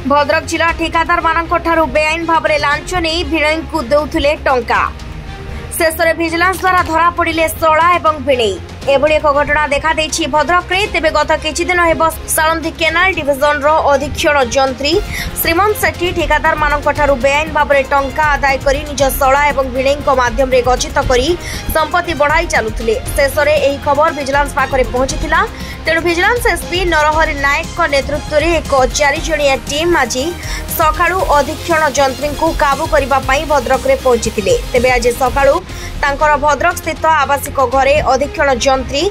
भद्रक जिला ठेकादार मानक ठारू बेआईन भाव में लांच नहीं भिणई को देउथुले टंका शेष में विजिलेंस द्वारा धरा पड़े शला और भिणई एभली एक घटना देखा देछि भद्रक रे। तेबे गत किछि दिन हेब सालंदी केनाल डिविजन रो अधीक्षण जंत्री श्रीमंत सेठी ठेकादार मानक ठारू बेआईन भाव में टंका आदाय करी निज शला और भिणई माध्यम रे गच्छित करी संपत्ति बढ़ाई चलुथिले। शेष में एही खबर विजिलेंस पाखरे पहुंचीथिला। तेणु विजिलेंस एसपी नरहरि नायक नेतृत्व में एक 4 जणिया टीम आज सकाळू अधीक्षण जंत्री को काबू करने भद्रक रे पहुंची। तेबे आज सकाळू तांकर भद्रक स्थित आवासिक घरे अधीक्षण जंत्री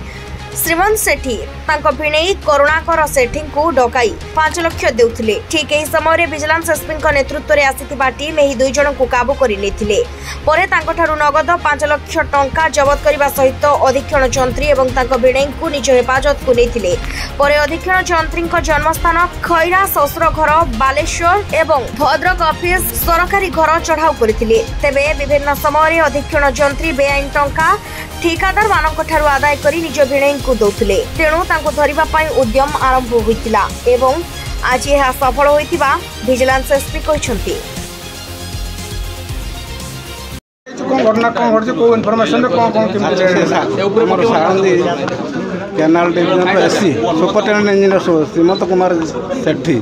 श्रीमंत सेठी भिणई करुणाकर सेठी को डकाई 5 लाख देउथिले। ठीक यही समय विजिलेंस एसपी नेतृत्व में आसिथिबा टीम एही 2 जण को काबू करि लेथिले। परे तांको ठारू नगद 5 लाख टंका जबत करने सहित अधीक्षण जंत्री एवं भिणई को निज हेफाजत को लेथिले। परे अधीक्षण जंत्री जन्मस्थान खैरा ससुर घर बालेश्वर एवं भद्रक ऑफिस सरकारी घर चढ़ाऊ करथिले। तेबे विभिन्न समय अधीक्षण जंत्री बेआईन टंका ठेकादार मानक ठारू आदाय करी निज भिणई को दौथिले। तेणु तांको धरिबा पई उद्यम आरंभ होइतिला एवं आज यह सफल होइतिबा विजिलेंस एसपी कहिसंती। घटना कौन घटी को इनफॉरमेशन रे कौन कौन हमर Sarandi canal division SC superintendent engineer Shrimant Kumar Sethi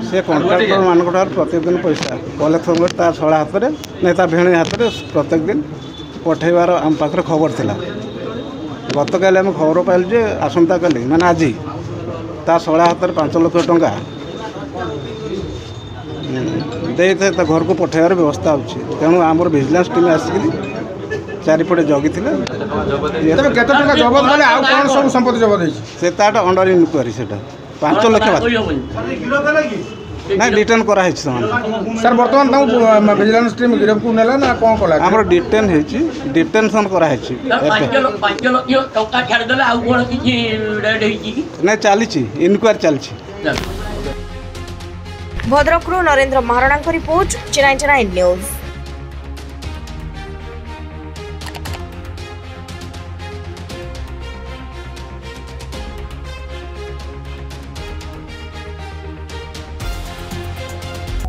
से कॉन्ट्रैक्टर मानक ठार प्रतिदिन पैसा कलेक्शन कर तार छड़ा हाथ में नहीं ता भेणी हाथ में प्रत्येक दिन पठेबार आम पाखे खबर थिला। गत काली आम खबर पाइल जे आसंता काली माने आज ता छड़ा हाथ में 5 लाख टंका दे घर को पठेबार व्यवस्था होची। तेणु आमर विजिलेंस टीम आसिक चारिपटे जगी संपत्ति जबत से अंडर इनक्वारी से 5 लाख ना डिटेन करा है सर बर्तमान विजिलेंस टीम गिरफ को नेला ना कोन कला हमर डिटेन है डिटेंशन करा है 5 लाख टंका छाड़ देला आ कोन किछि रेड है ना चली इनक्वारी चली। भद्रक नरेंद्र महाराणा को report G99 news.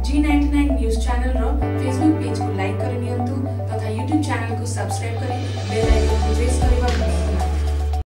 G99 news channel रो फेसबुक पेज को लाइक कर नियंतु तथा यूट्यूब चैनल को सब्सक्राइब करी बेल आइकन को प्रेस करबा